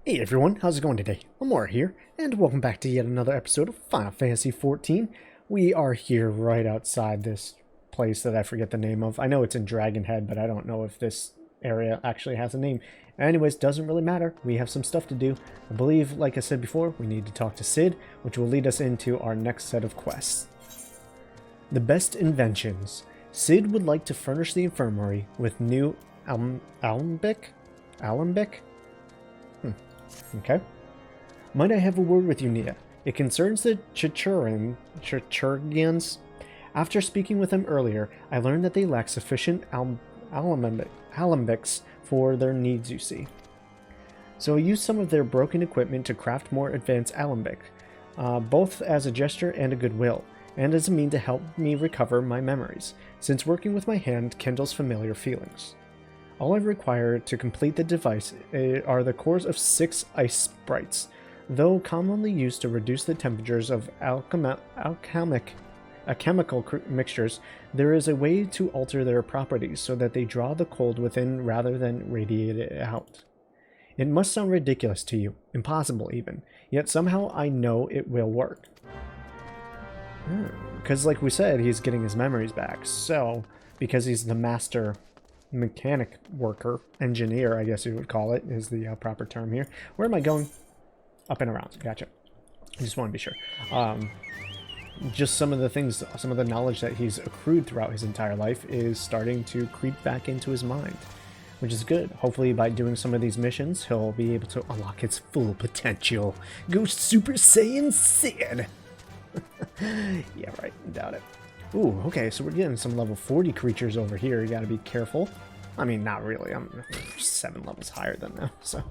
Hey everyone, how's it going today? Lamoura here, and welcome back to yet another episode of Final Fantasy XIV. We are here right outside this place that I forget the name of. I know it's in Dragonhead, but I don't know if this area actually has a name. Anyways, doesn't really matter. We have some stuff to do. I believe, like I said before, we need to talk to Cid, which will lead us into our next set of quests. The best inventions. Cid would like to furnish the infirmary with new alembic? Okay. Might I have a word with you, Nia? It concerns the Chichurgians. After speaking with them earlier, I learned that they lack sufficient alembics for their needs, you see. So I used some of their broken equipment to craft more advanced alembic, both as a gesture and a goodwill, and as a mean to help me recover my memories, since working with my hand kindles familiar feelings. All I require to complete the device are the cores of 6 ice sprites, though commonly used to reduce the temperatures of alchemical mixtures. There is a way to alter their properties so that they draw the cold within rather than radiate it out. It must sound ridiculous to you, impossible even, yet somehow I know it will work. Because like we said, he's getting his memories back, so because he's the master mechanic worker, engineer, I guess you would call it, is the proper term here. Where am I going? Up and around. Gotcha. I just want to be sure. Just some of the things, some of the knowledge that he's accrued throughout his entire life is starting to creep back into his mind, which is good. Hopefully by doing some of these missions, he'll be able to unlock his full potential. Go Super Saiyan Sid! Yeah, right. Doubt it. Ooh, okay, so we're getting some level 40 creatures over here. You gotta be careful. I mean, not really. I'm 7 levels higher than them, so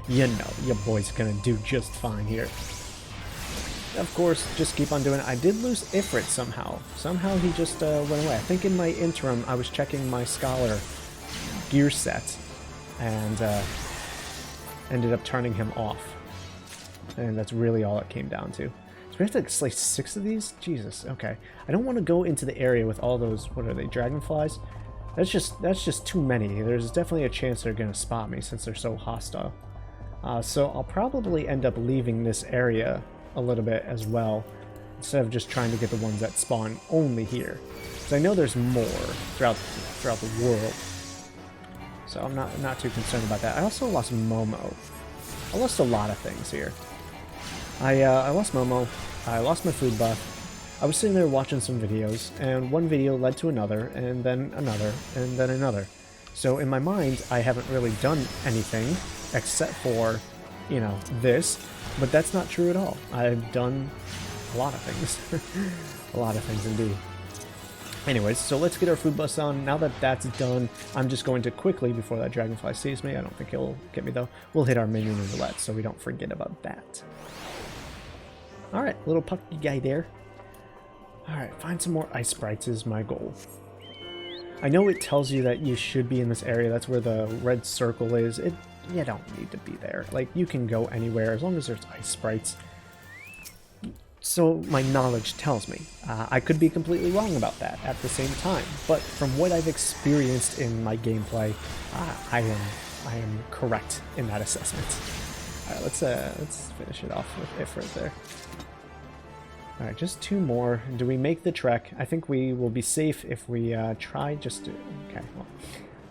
you know, your boy's gonna do just fine here. Of course, just keep on doing it. I did lose Ifrit somehow. Somehow he just went away. I think in my interim, I was checking my Scholar gear set and ended up turning him off. And that's really all it came down to. So we have to slay 6 of these? Jesus, okay. I don't want to go into the area with all those, what are they, dragonflies? That's just too many. There's definitely a chance they're going to spot me since they're so hostile. So I'll probably end up leaving this area a little bit as well, instead of just trying to get the ones that spawn only here. Because I know there's more throughout the world. So I'm not too concerned about that. I also lost Momo. I lost a lot of things here. I lost Momo, I lost my food buff, I was sitting there watching some videos, and one video led to another, and then another, and then another. So in my mind, I haven't really done anything, except for, you know, this, but that's not true at all. I've done a lot of things. A lot of things indeed. Anyways, so let's get our food buffs on. Now that that's done, I'm just going to quickly, before that dragonfly sees me, I don't think he'll get me though, we'll hit our minion roulette so we don't forget about that. Alright, little pucky guy there. Alright, find some more ice sprites is my goal. I know it tells you that you should be in this area. That's where the red circle is. You don't need to be there. Like, you can go anywhere as long as there's ice sprites. So my knowledge tells me. I could be completely wrong about that at the same time. But from what I've experienced in my gameplay, I am correct in that assessment. Alright, let's finish it off with Ifrit there. Alright, just 2 more. Do we make the trek? I think we will be safe if we try just to... Okay, well,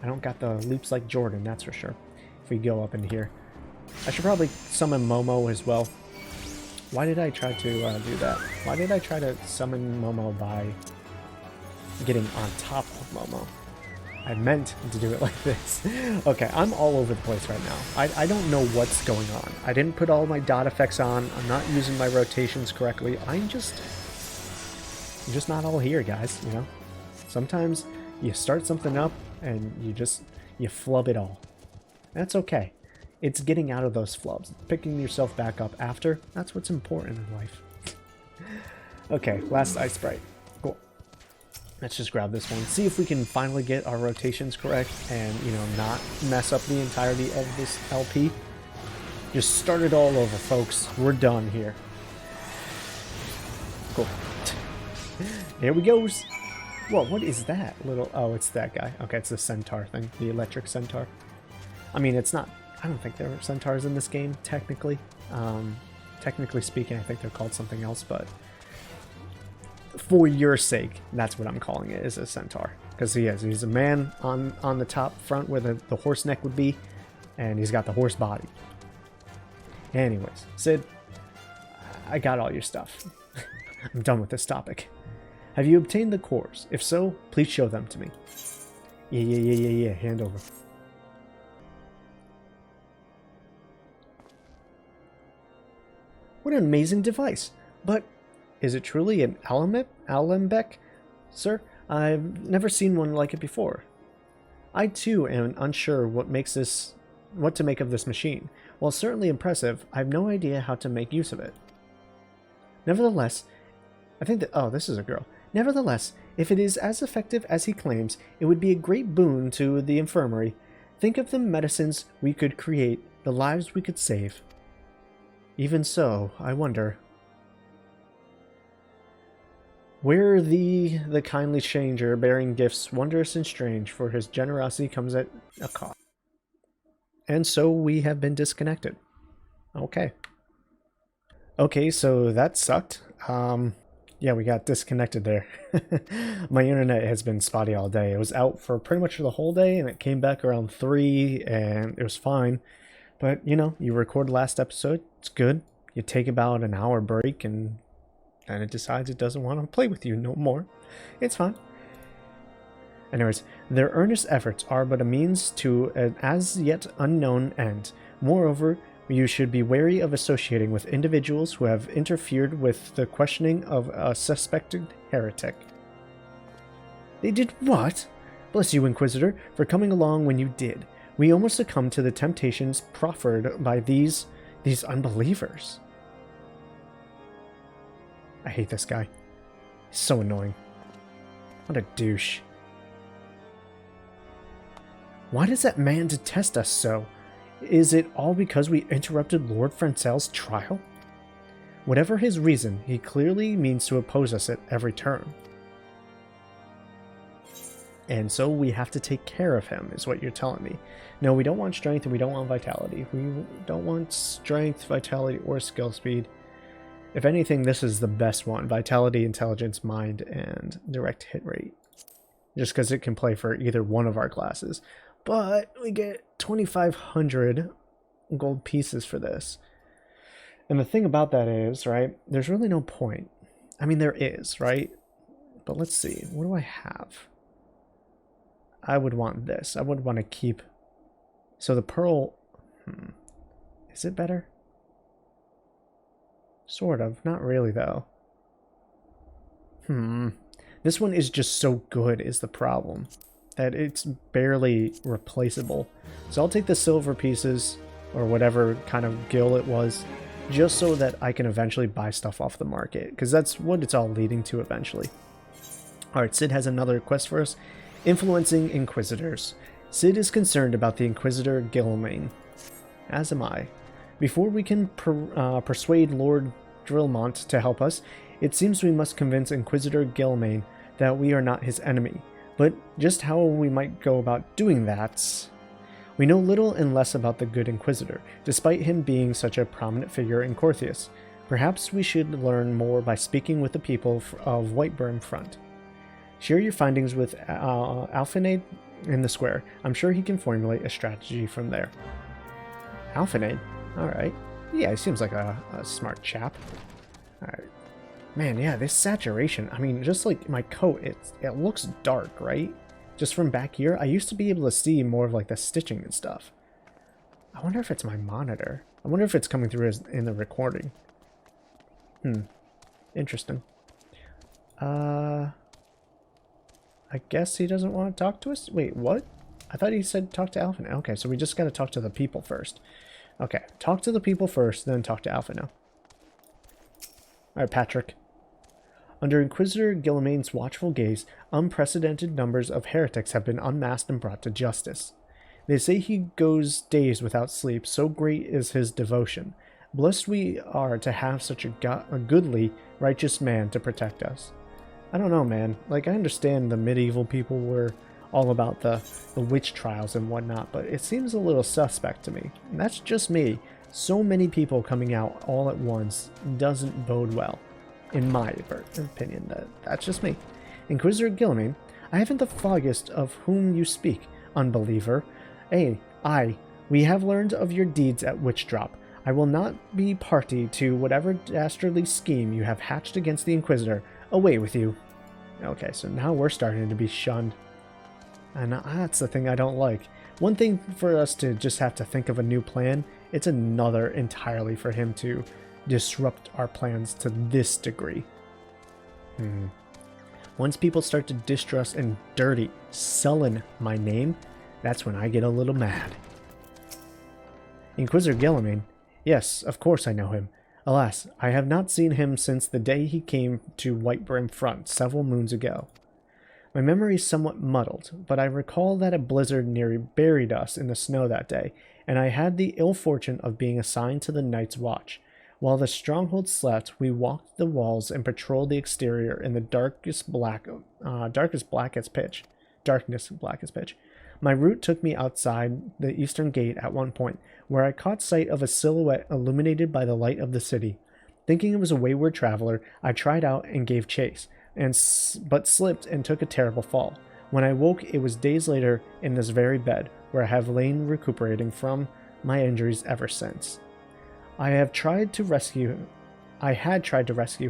I don't got the loops like Jordan, that's for sure. If we go up in here. I should probably summon Momo as well. Why did I try to do that? Why did I try to summon Momo by getting on top of Momo? I meant to do it like this. Okay, I'm all over the place right now. I don't know what's going on. I didn't put all my dot effects on. I'm not using my rotations correctly. I'm just not all here, guys, you know? Sometimes you start something up and you flub it all. That's okay. It's getting out of those flubs. Picking yourself back up after, that's what's important in life. Okay, last ice sprite. Cool. Let's just grab this one. See if we can finally get our rotations correct and, you know, not mess up the entirety of this LP. Just start it all over, folks. We're done here. Cool. Here we goes. Whoa, what is that? Oh, it's that guy. Okay, it's the centaur thing. The electric centaur. I mean, it's not... I don't think there are centaurs in this game, technically. Technically speaking, I think they're called something else, but for your sake, that's what I'm calling it, is a centaur. Because he's a man on the top front where the horse neck would be, and he's got the horse body. Anyways, Cid, I got all your stuff. I'm done with this topic. Have you obtained the cores? If so, please show them to me. Yeah, hand over. What an amazing device. But is it truly an alembic? Sir, I've never seen one like it before. I too am unsure what to make of this machine. While certainly impressive, I have no idea how to make use of it. Nevertheless, I think that... Oh, this is a girl. Nevertheless, if it is as effective as he claims, it would be a great boon to the infirmary. Think of the medicines we could create, the lives we could save. Even so, I wonder... Where the kindly stranger bearing gifts wondrous and strange, for his generosity comes at a cost. And so we have been disconnected. Okay. Okay, so that sucked. Yeah, we got disconnected there. My internet has been spotty all day. It was out for pretty much the whole day, and it came back around 3, and it was fine. But, you know, you record the last episode, it's good. You take about an hour break, and it decides it doesn't want to play with you no more. It's fine. Anyways, their earnest efforts are but a means to an as yet unknown end. Moreover, you should be wary of associating with individuals who have interfered with the questioning of a suspected heretic. They did what? Bless you, Inquisitor, for coming along when you did. We almost succumbed to the temptations proffered by these unbelievers. I hate this guy. He's so annoying. What a douche. Why does that man detest us so? Is it all because we interrupted Lord Francel's trial? Whatever his reason, he clearly means to oppose us at every turn. And so we have to take care of him, is what you're telling me. No, we don't want strength and we don't want vitality. We don't want strength, vitality, or skill speed. If anything, this is the best one. Vitality, intelligence, mind, and direct hit rate. Just because it can play for either one of our classes. But we get 2,500 gold pieces for this. And the thing about that is, right, there's really no point. I mean, there is, right? But let's see. What do I have? I would want this. I would want to keep... So the pearl... Is it better? Sort of. Not really, though. This one is just so good is the problem. That it's barely replaceable. So I'll take the silver pieces, or whatever kind of gil it was, just so that I can eventually buy stuff off the market, because that's what it's all leading to eventually. Alright, Cid has another quest for us. Influencing Inquisitors. Cid is concerned about the Inquisitor Guilmain. As am I. Before we can persuade Lord Drillmont to help us, it seems we must convince Inquisitor Guilmain that we are not his enemy. But just how we might go about doing that... We know little and less about the good Inquisitor, despite him being such a prominent figure in Corthius. Perhaps we should learn more by speaking with the people of Whiteburn Front. Share your findings with Alfinade in the square. I'm sure he can formulate a strategy from there. Alfinade? Alright. Yeah, he seems like a smart chap. Alright. Man, yeah, this saturation, I mean, just like my coat, it looks dark, right? Just from back here, I used to be able to see more of like the stitching and stuff. I wonder if it's my monitor. I wonder if it's coming through in the recording. Interesting. I guess he doesn't want to talk to us? Wait, what? I thought he said talk to Alpha now. Okay, so we just gotta talk to the people first. Okay, talk to the people first, then talk to Alpha now. Alright, Patrick. Under Inquisitor Guilmain's watchful gaze, unprecedented numbers of heretics have been unmasked and brought to justice. They say he goes days without sleep, so great is his devotion. Blessed we are to have such a goodly, righteous man to protect us. I don't know, man. Like, I understand the medieval people were all about the witch trials and whatnot, but it seems a little suspect to me. And that's just me. So many people coming out all at once doesn't bode well, in my opinion. That's just me. Inquisitor Guilliman, I haven't the foggiest of whom you speak, unbeliever. We have learned of your deeds at Witchdrop. I will not be party to whatever dastardly scheme you have hatched against the Inquisitor. Away with you. Okay, so now we're starting to be shunned. And that's the thing I don't like. One thing for us to just have to think of a new plan, it's another entirely for him to disrupt our plans to this degree. Once people start to distrust and dirty, sullen my name, that's when I get a little mad. Inquisitor Guilliman, yes, of course I know him. Alas, I have not seen him since the day he came to Whitebrim Front several moons ago. My memory is somewhat muddled, but I recall that a blizzard nearly buried us in the snow that day, and I had the ill fortune of being assigned to the night's watch. While the stronghold slept, we walked the walls and patrolled the exterior in the darkness black as pitch. My route took me outside the eastern gate at one point, where I caught sight of a silhouette illuminated by the light of the city. Thinking it was a wayward traveler, I tried out and gave chase, but slipped and took a terrible fall. When I woke, it was days later in this very bed, where I have lain recuperating from my injuries ever since. I had tried to rescue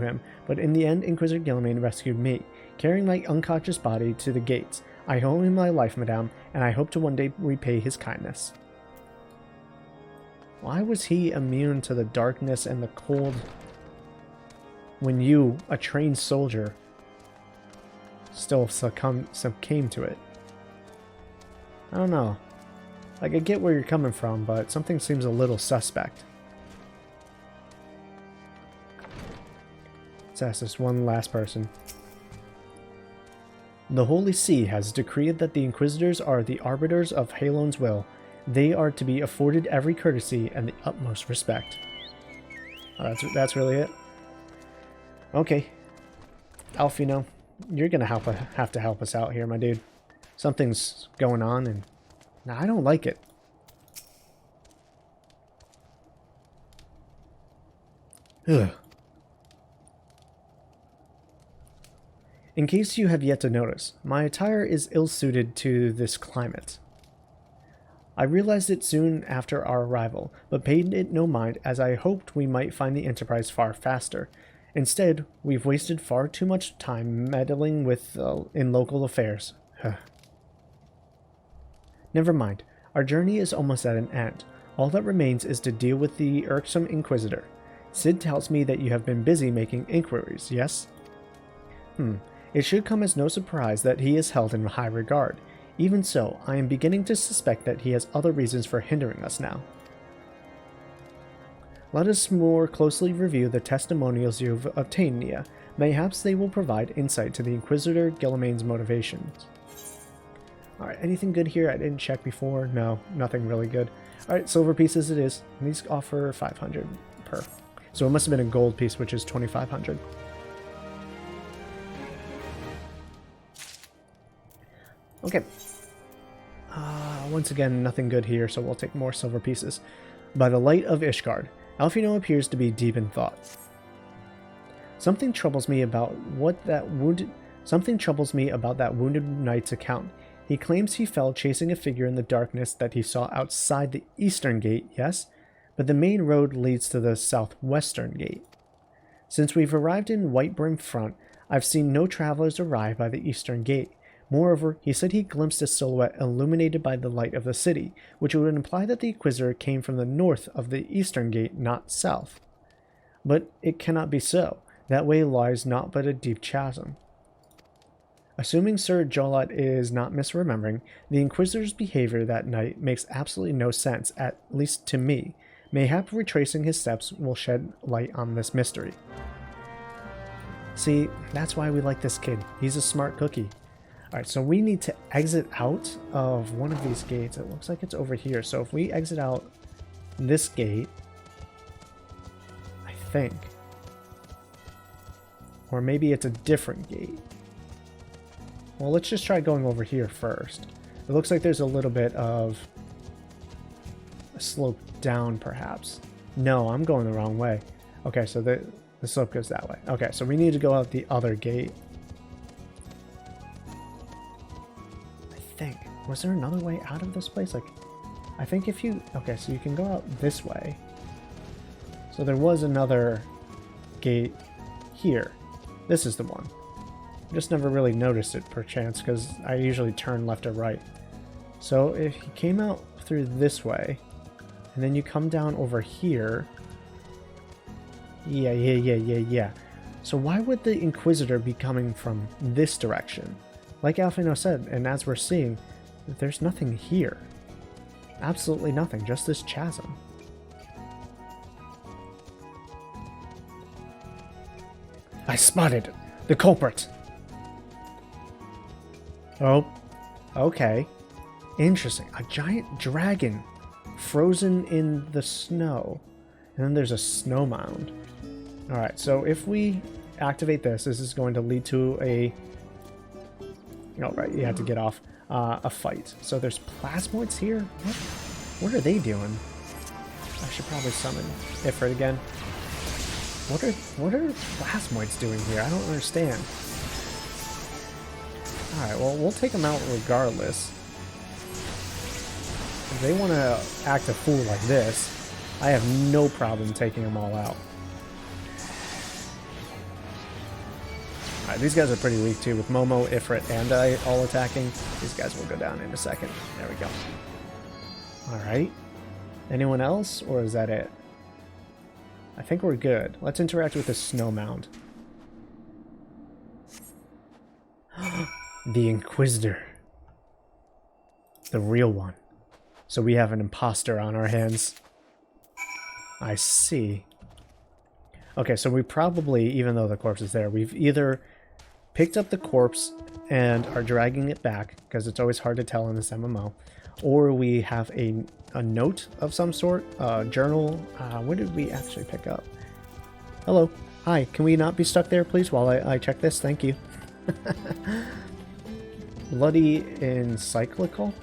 him, but in the end Inquisitor Guilliman rescued me, carrying my unconscious body to the gates. I owe him my life, madame, and I hope to one day repay his kindness. Why was he immune to the darkness and the cold when you, a trained soldier, still succumbed to it? I don't know. Like, I get where you're coming from, but something seems a little suspect. Let's ask this one last person. The Holy See has decreed that the Inquisitors are the arbiters of Halon's will. They are to be afforded every courtesy and the utmost respect. Oh, that's really it? Okay. Alfino, you're gonna have to help us out here, my dude. Something's going on and I don't like it. Ugh. In case you have yet to notice, my attire is ill-suited to this climate. I realized it soon after our arrival, but paid it no mind as I hoped we might find the Enterprise far faster. Instead, we've wasted far too much time meddling in local affairs. Never mind, our journey is almost at an end. All that remains is to deal with the irksome Inquisitor. Sid tells me that you have been busy making inquiries, yes? It should come as no surprise that he is held in high regard. Even so, I am beginning to suspect that he has other reasons for hindering us now. Let us more closely review the testimonials you've obtained, Nia. Mayhaps they will provide insight to the Inquisitor Guilliman's motivations. Alright, anything good here I didn't check before? No, nothing really good. Alright, silver pieces it is. And these offer 500 per. So it must have been a gold piece, which is 2,500. Okay. Once again, nothing good here, so we'll take more silver pieces. By the light of Ishgard, Alfino appears to be deep in thought. Something troubles me about that wounded knight's account. He claims he fell chasing a figure in the darkness that he saw outside the eastern gate, yes? But the main road leads to the southwestern gate. Since we've arrived in Whitebrim Front, I've seen no travelers arrive by the eastern gate. Moreover, he said he glimpsed a silhouette illuminated by the light of the city, which would imply that the Inquisitor came from the north of the eastern gate, not south. But it cannot be so. That way lies naught but a deep chasm. Assuming Sir Jolot is not misremembering, the Inquisitor's behavior that night makes absolutely no sense, at least to me. Mayhap retracing his steps will shed light on this mystery. See, that's why we like this kid. He's a smart cookie. Alright, so we need to exit out of one of these gates. It looks like it's over here. So if we exit out this gate, I think. Or maybe it's a different gate. Well, let's just try going over here first. It looks like there's a little bit of a slope down, perhaps. No, I'm going the wrong way. Okay, so the slope goes that way. Okay, so we need to go out the other gate. I think. Was there another way out of this place? Like, I think if you... Okay, so you can go out this way. So there was another gate here. This is the one. Just never really noticed it, perchance, because I usually turn left or right. So if you came out through this way, and then you come down over here... Yeah. So why would the Inquisitor be coming from this direction? Like Alfino said, and as we're seeing, there's nothing here. Absolutely nothing, just this chasm. I spotted the culprit! Oh, okay. Interesting. A giant dragon frozen in the snow. And then there's a snow mound. Alright, so if we activate this is going to lead to a... Oh, right, you have to get off a fight. So there's plasmoids here? What are they doing? I should probably summon Ifrit again. What are plasmoids doing here? I don't understand. Alright, well, we'll take them out regardless. If they want to act a fool like this, I have no problem taking them all out. Alright, these guys are pretty weak too. With Momo, Ifrit, and I all attacking, these guys will go down in a second. There we go. Alright. Anyone else, or is that it? I think we're good. Let's interact with the snow mound. The Inquisitor. The real one. So we have an imposter on our hands. I see. Okay, so we probably, even though the corpse is there, we've either picked up the corpse and are dragging it back, because it's always hard to tell in this MMO, or we have a note of some sort, a journal. What did we actually pick up? Hello. Hi, can we not be stuck there, please, while I check this? Thank you. Bloody encyclical?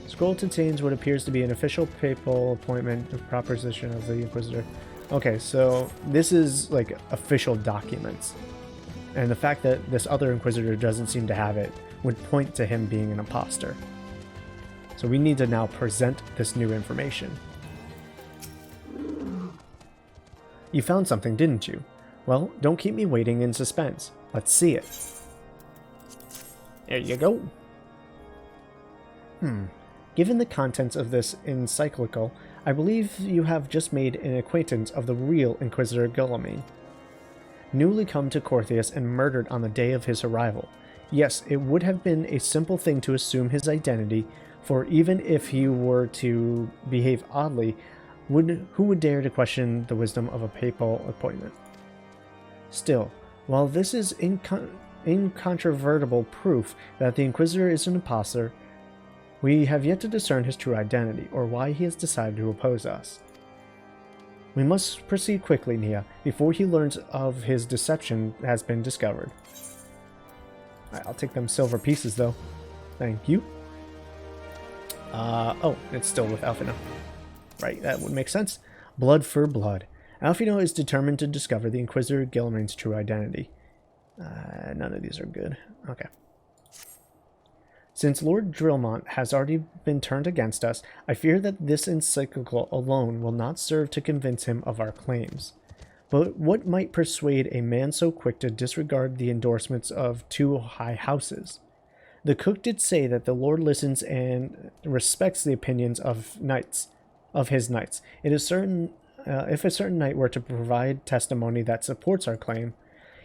Scroll contains what appears to be an official papal appointment of proposition of the Inquisitor. Okay, so this is like official documents. And the fact that this other Inquisitor doesn't seem to have it would point to him being an imposter. So we need to now present this new information. You found something, didn't you? Well, don't keep me waiting in suspense. Let's see it. There you go. Given the contents of this encyclical, I believe you have just made an acquaintance of the real Inquisitor Guilliman. Newly come to Corthius and murdered on the day of his arrival. Yes, it would have been a simple thing to assume his identity, for even if he were to behave oddly, who would dare to question the wisdom of a papal appointment? Still, while this is incontrovertible proof that the Inquisitor is an impostor, we have yet to discern his true identity, or why he has decided to oppose us. We must proceed quickly, Nia, before he learns of his deception has been discovered. Alright, I'll take them silver pieces, though. Thank you. Oh, it's still with Alfino. Right, that would make sense. Blood for blood. Alfino is determined to discover the Inquisitor Guilliman's true identity. None of these are good. Okay. Since Lord Drillmont has already been turned against us, I fear that this encyclical alone will not serve to convince him of our claims. But what might persuade a man so quick to disregard the endorsements of two high houses? The cook did say that the Lord listens and respects the opinions of his knights. It is certain, if a certain knight were to provide testimony that supports our claim,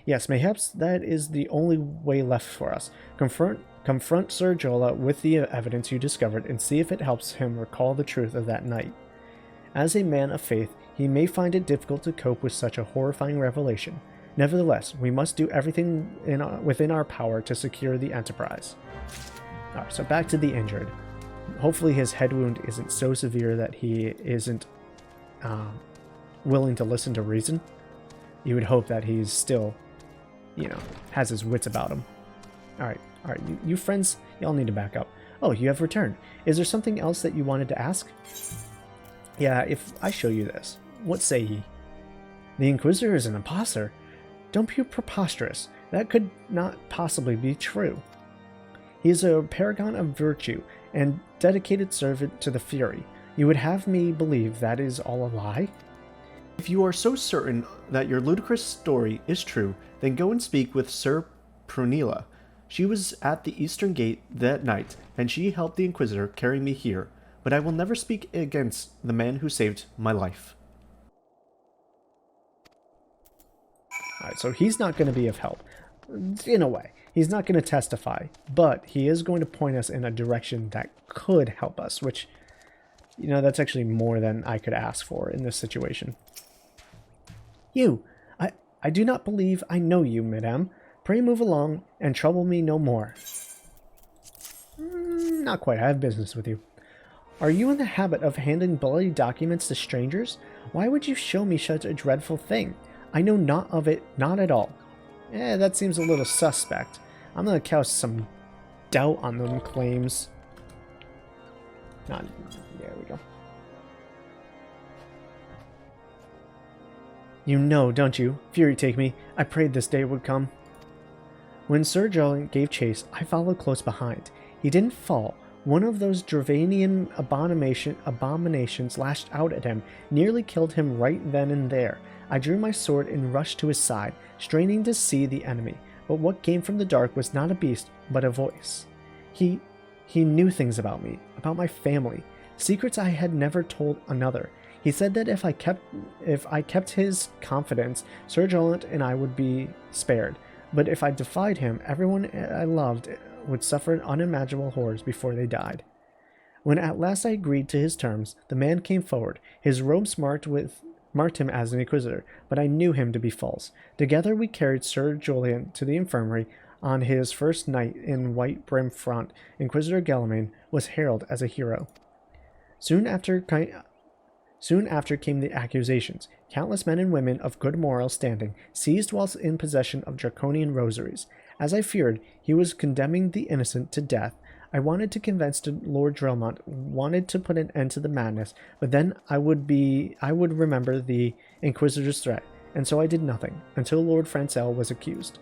yes, mayhaps that is the only way left for us. Confront Sir Jola with the evidence you discovered and see if it helps him recall the truth of that night. As a man of faith, he may find it difficult to cope with such a horrifying revelation. Nevertheless, we must do everything within our power to secure the Enterprise. Alright, so back to the injured. Hopefully his head wound isn't so severe that he isn't willing to listen to reason. You would hope that he's still you know, has his wits about him. Alright, you friends, y'all need to back up. Oh, you have returned. Is there something else that you wanted to ask? Yeah, if I show you this, what say ye? The Inquisitor is an impostor. Don't be preposterous. That could not possibly be true. He is a paragon of virtue and dedicated servant to the Fury. You would have me believe that is all a lie? If you are so certain that your ludicrous story is true, then go and speak with Sir Prunilla. She was at the Eastern Gate that night, and she helped the Inquisitor carry me here, but I will never speak against the man who saved my life. Alright, so he's not going to be of help. In a way. He's not going to testify, but he is going to point us in a direction that could help us, which, you know, that's actually more than I could ask for in this situation. You! I do not believe I know you, madame. Pray move along and trouble me no more. Not quite. I have business with you. Are you in the habit of handing bloody documents to strangers? Why would you show me such a dreadful thing? I know not of it, not at all. That seems a little suspect. I'm gonna cast some doubt on them claims. There we go. You know, don't you? Fury take me. I prayed this day would come. When Sir John gave chase, I followed close behind. He didn't fall. One of those Dravanian abominations lashed out at him, nearly killed him right then and there. I drew my sword and rushed to his side, straining to see the enemy, but what came from the dark was not a beast, but a voice. He knew things about me, about my family, secrets I had never told another. He said that if I kept his confidence, Sir Jolent and I would be spared, but if I defied him, everyone I loved would suffer unimaginable horrors before they died. When at last I agreed to his terms, the man came forward. His robes marked him as an Inquisitor, but I knew him to be false. Together we carried Sir Julian to the infirmary. On his first night in White Brim Front, Inquisitor Garlean was hailed as a hero. Soon after came the accusations. Countless men and women of good moral standing seized whilst in possession of draconian rosaries. As I feared, he was condemning the innocent to death. I wanted to convince Lord Drelmont, wanted to put an end to the madness, but then I would remember the Inquisitor's threat, and so I did nothing, until Lord Francel was accused.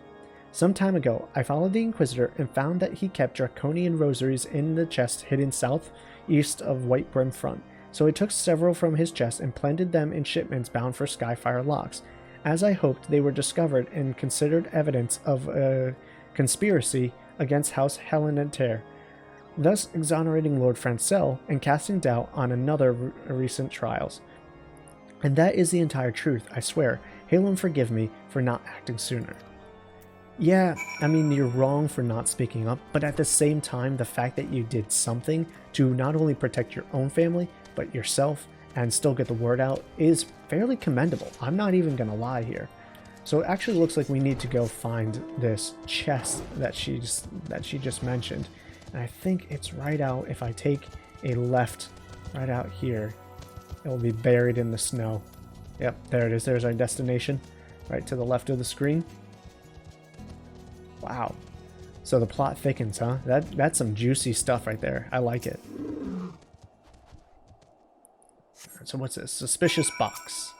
Some time ago, I followed the Inquisitor and found that he kept draconian rosaries in the chest hidden southeast of White Brim Front, so I took several from his chest and planted them in shipments bound for Skyfire Locks. As I hoped, they were discovered and considered evidence of a conspiracy against House Helenanter, thus exonerating Lord Francel and casting doubt on another recent trials. And that is the entire truth, I swear. Hail and forgive me for not acting sooner. Yeah, I mean, you're wrong for not speaking up, but at the same time, the fact that you did something to not only protect your own family, but yourself, and still get the word out is fairly commendable. I'm not even gonna lie here. So it actually looks like we need to go find this chest that she just mentioned. And I think it's right out, if I take a left right out here, it will be buried in the snow. Yep, there it is. There's our destination, right to the left of the screen. Wow. So the plot thickens, huh? That's some juicy stuff right there. I like it. So what's this? Suspicious box.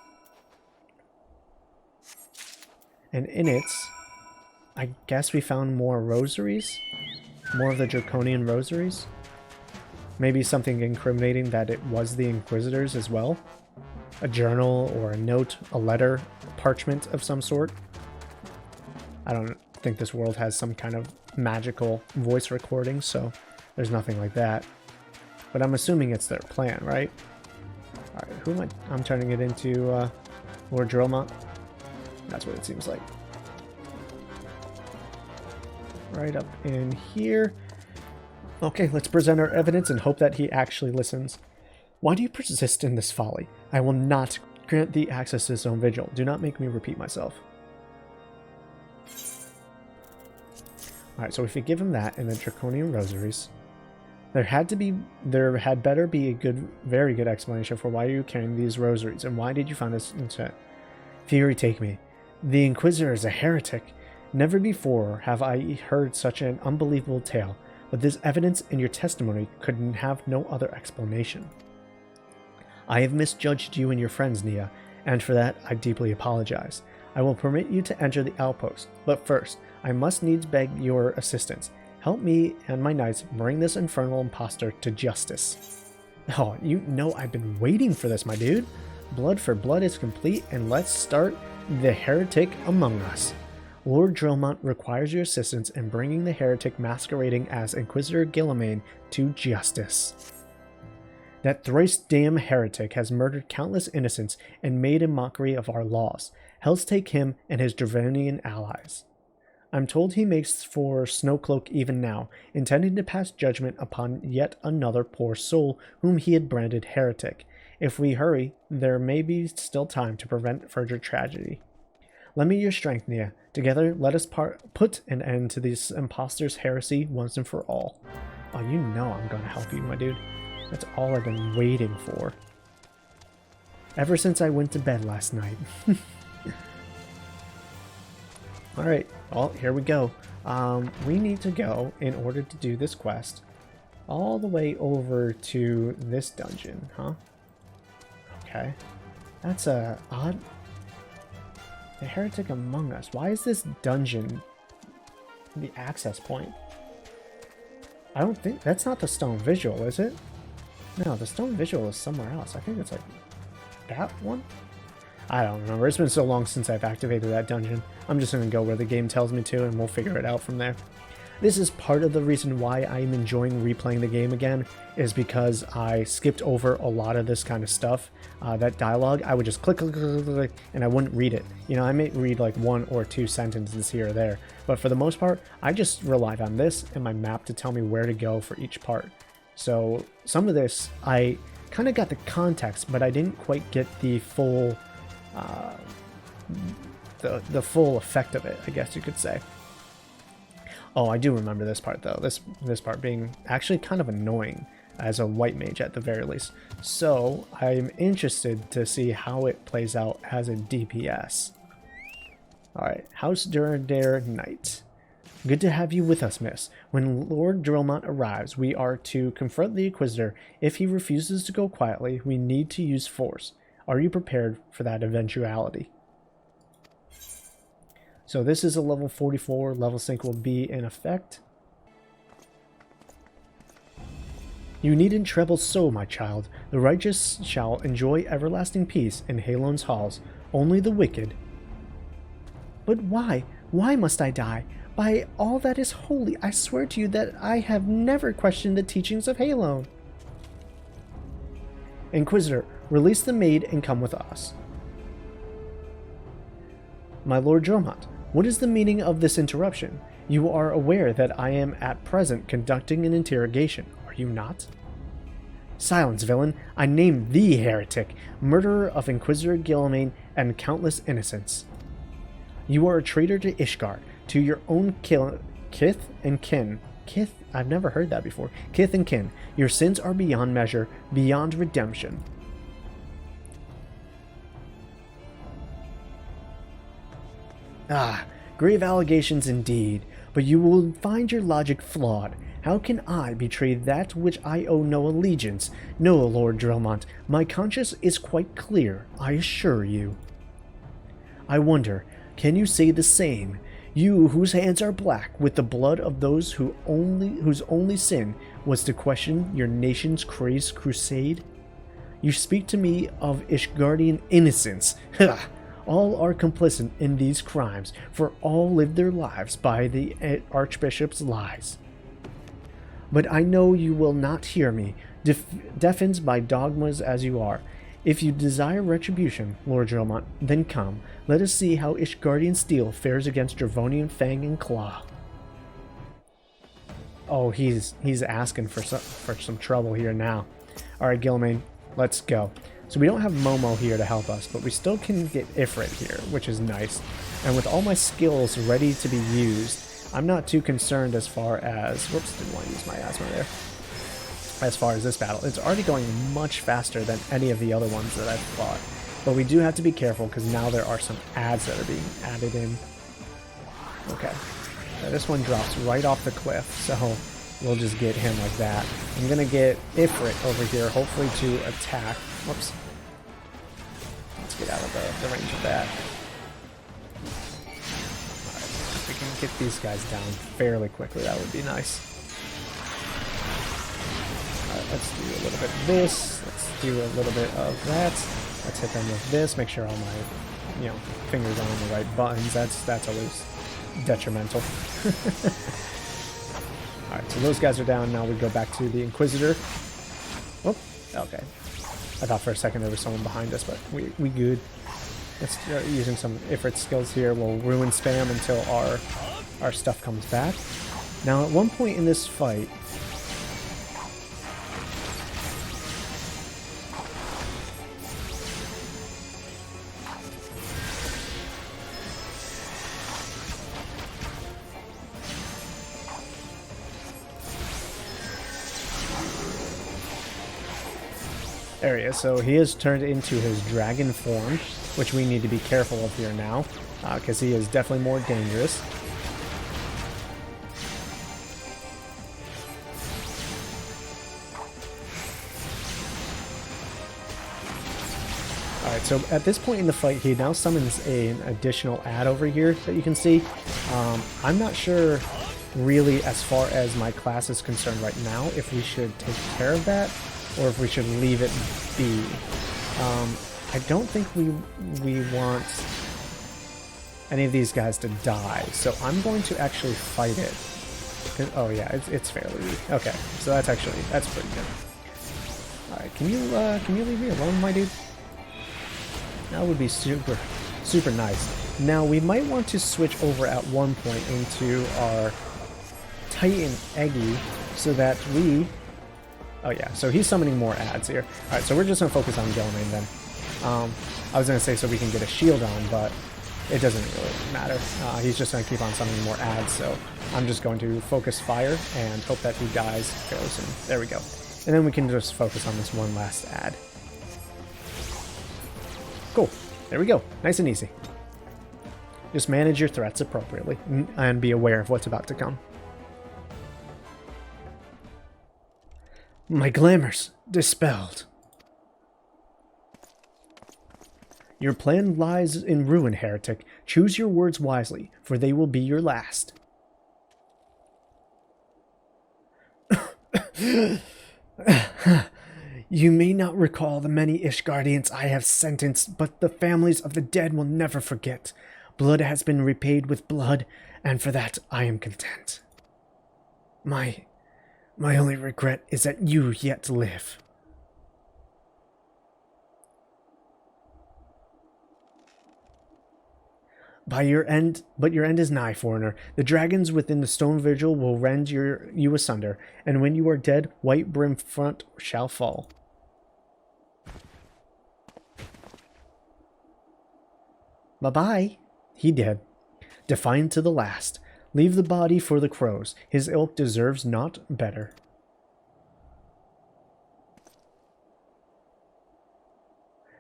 And in it, I guess we found more rosaries? More of the draconian rosaries? Maybe something incriminating that it was the Inquisitors as well? A journal or a note, a letter, a parchment of some sort? I don't think this world has some kind of magical voice recording, so there's nothing like that. But I'm assuming it's their plan, right? Alright, who am I? I'm turning it into Lord Drelmont. That's what it seems like. Right up in here. Okay, let's present our evidence and hope that he actually listens. Why do you persist in this folly? I will not grant thee access to this own vigil. Do not make me repeat myself. Alright, so if we give him that and the draconian rosaries, there had better be a very good explanation for why you're carrying these rosaries, and why did you find this intent? Fury take me. The Inquisitor is a heretic. Never before have I heard such an unbelievable tale, but this evidence in your testimony couldn't have no other explanation. I have misjudged you and your friends, Nia, and for that I deeply apologize. I will permit you to enter the outpost, but first, I must needs beg your assistance. Help me and my knights bring this infernal impostor to justice. Oh, you know I've been waiting for this, my dude. Blood for blood is complete, and let's start the heretic among us. Lord Drillmont requires your assistance in bringing the heretic masquerading as Inquisitor Guilliman to justice. That thrice damned heretic has murdered countless innocents and made a mockery of our laws. Hell's take him and his Dravonian allies. I'm told he makes for Snowcloak even now, intending to pass judgment upon yet another poor soul whom he had branded heretic. If we hurry, there may be still time to prevent further tragedy. Lend me your strength, Nia. Together, let us put an end to this impostor's heresy once and for all. Oh, you know I'm going to help you, my dude. That's all I've been waiting for. Ever since I went to bed last night. Alright, well, here we go. We need to go, in order to do this quest, all the way over to this dungeon, huh? Okay. That's a odd... The Heretic Among Us. Why is this dungeon the access point? I don't think... That's not the stone visual, is it? No, the stone visual is somewhere else. I think it's like that one? I don't remember. It's been so long since I've activated that dungeon. I'm just going to go where the game tells me to, and we'll figure it out from there. This is part of the reason why I'm enjoying replaying the game again, is because I skipped over a lot of this kind of stuff. That dialogue, I would just click, click, click, click, click, and I wouldn't read it. You know, I may read like 1 or 2 sentences here or there, but for the most part, I just relied on this and my map to tell me where to go for each part. So some of this, I kind of got the context, but I didn't quite get the full... the full effect of it, I guess you could say. Oh, I do remember this part though. This part being actually kind of annoying as a white mage at the very least. So I'm interested to see how it plays out as a DPS. Alright, House Duradare Knight. Good to have you with us, miss. When Lord Drillmont arrives, we are to confront the Inquisitor. If he refuses to go quietly, we need to use force. Are you prepared for that eventuality? So this is a level 44. Level sync will be in effect. You needn't trouble so, my child. The righteous shall enjoy everlasting peace in Halon's halls. Only the wicked. But why? Why must I die? By all that is holy, I swear to you that I have never questioned the teachings of Halon. Inquisitor, release the maid and come with us. My Lord Dromont, what is the meaning of this interruption? You are aware that I am at present conducting an interrogation, are you not? Silence, villain. I name the heretic, murderer of Inquisitor Guilliman and countless innocents. You are a traitor to Ishgard, to your own kith and kin. Kith? I've never heard that before. Kith and kin. Your sins are beyond measure, beyond redemption. Ah, grave allegations indeed, but you will find your logic flawed. How can I betray that which I owe no allegiance? No, Lord Drillmont, my conscience is quite clear, I assure you. I wonder, can you say the same? You whose hands are black with the blood of those whose only sin was to question your nation's crazed crusade? You speak to me of Ishgardian innocence. All are complicit in these crimes, for all live their lives by the Archbishop's lies. But I know you will not hear me, deafened by dogmas as you are. If you desire retribution, Lord Dromont, then come. Let us see how Ishgardian steel fares against Dravonian fang and claw. Oh, he's asking for some trouble here now. All right, Guilliman, let's go. So we don't have Momo here to help us, but we still can get Ifrit here, which is nice. And with all my skills ready to be used, I'm not too concerned as far as... Whoops, didn't want to use my asthma there. As far as this battle, it's already going much faster than any of the other ones that I've fought. But we do have to be careful because now there are some ads that are being added in. Okay. This one drops right off the cliff, so we'll just get him like that. I'm gonna get Ifrit over here, hopefully to attack. Whoops. Let's get out of the range of that. Alright, if we can get these guys down fairly quickly, that would be nice. Alright, let's do a little bit of this. Let's do a little bit of that. Let's hit them with this. Make sure all my, fingers are on the right buttons. That's always detrimental. Alright, so those guys are down. Now we go back to the Inquisitor. Oh, okay. I thought for a second there was someone behind us, but we good. Let's using some Ifrit skills here. We'll ruin spam until our stuff comes back. Now, at one point in this fight, there he is. So he has turned into his dragon form, which we need to be careful of here now, because he is definitely more dangerous. Alright, so at this point in the fight, he now summons an additional ad over here that you can see. I'm not sure really, as far as my class is concerned right now, if we should take care of that or if we should leave it be. I don't think we want any of these guys to die, so I'm going to actually fight it. Oh yeah, it's fairly weak. Okay, so that's pretty good. Alright, can you leave me alone, my dude? That would be super nice. Now we might want to switch over at one point into our Titan Eggy so that we... Oh yeah, so he's summoning more ads here. Alright, so we're just going to focus on Gelman then. I was going to say so we can get a shield on, but it doesn't really matter. He's just going to keep on summoning more ads, so I'm just going to focus fire and hope that he dies fairly soon. There we go. And then we can just focus on this one last ad. Cool. There we go. Nice and easy. Just manage your threats appropriately and be aware of what's about to come. My glamours dispelled. Your plan lies in ruin, Heretic. Choose your words wisely, for they will be your last. You may not recall the many Ishgardians I have sentenced, but the families of the dead will never forget. Blood has been repaid with blood, and for that I am content. My only regret is that you yet live. But your end is nigh, foreigner. The dragons within the stone vigil will rend you asunder, and when you are dead, White Brim Front shall fall. Bye-bye. He dead. Defiant to the last. Leave the body for the crows. His ilk deserves not better.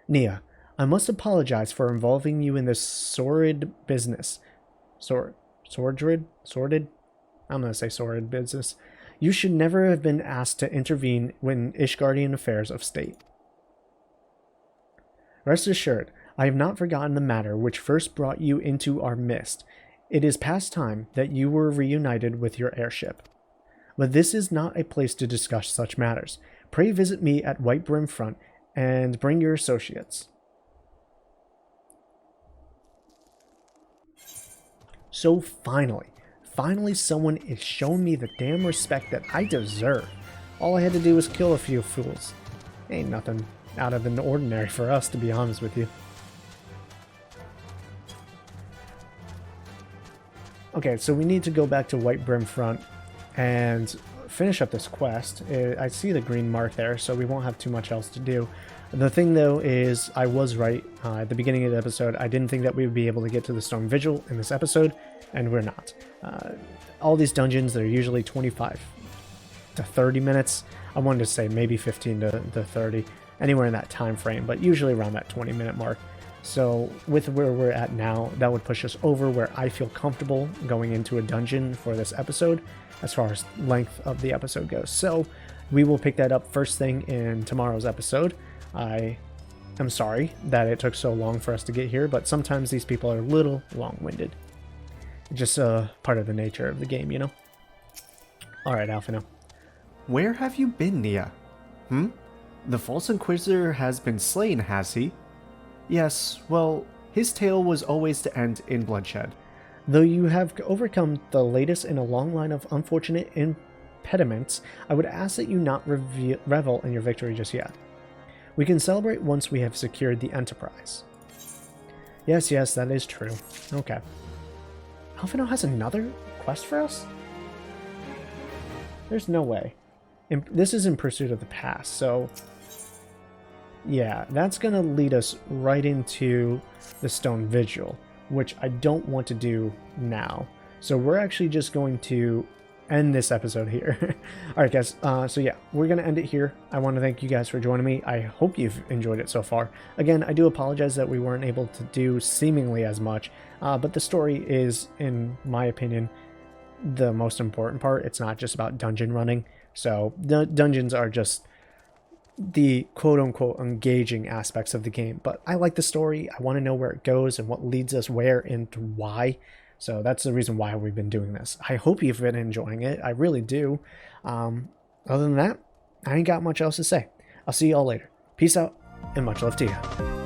Nia, I must apologize for involving you in this sordid business. Sordid? I'm going to say sordid business. You should never have been asked to intervene in Ishgardian affairs of state. Rest assured, I have not forgotten the matter which first brought you into our midst. It is past time that you were reunited with your airship. But this is not a place to discuss such matters. Pray visit me at White Brim Front and bring your associates. So finally someone is showing me the damn respect that I deserve. All I had to do was kill a few fools. Ain't nothing out of the ordinary for us, to be honest with you. Okay, so we need to go back to White Brim Front and finish up this quest. I see the green mark there, so we won't have too much else to do. The thing, though, is I was right at the beginning of the episode. I didn't think that we would be able to get to the Stone Vigil in this episode, and we're not. All these dungeons, they're usually 25 to 30 minutes. I wanted to say maybe 15 to 30, anywhere in that time frame, but usually around that 20-minute mark. So with where we're at now, that would push us over where I feel comfortable going into a dungeon for this episode as far as length of the episode goes. So we will pick that up first thing in tomorrow's episode. I am sorry that it took so long for us to get here, but sometimes these people are a little long-winded. Just part of the nature of the game, you know? Alright, Alphino. Where have you been, Nia? The false Inquisitor has been slain, has he? Yes, well, his tale was always to end in bloodshed. Though you have overcome the latest in a long line of unfortunate impediments, I would ask that you not revel in your victory just yet. We can celebrate once we have secured the Enterprise. Yes, that is true. Okay. Alphino has another quest for us? There's no way. This is in pursuit of the past, so yeah, that's gonna lead us right into the Stone Vigil, which I don't want to do now. So we're actually just going to end this episode here. Alright guys, so yeah, we're gonna end it here. I want to thank you guys for joining me. I hope you've enjoyed it so far. Again, I do apologize that we weren't able to do seemingly as much, but the story is, in my opinion, the most important part. It's not just about dungeon running. So the dungeons are just the quote-unquote engaging aspects of the game, but I like the story. I want to know where it goes and what leads us where and why. So that's the reason why we've been doing this. I hope you've been enjoying it. I really do. Other than that, I ain't got much else to say. I'll see you all later. Peace out and much love to you.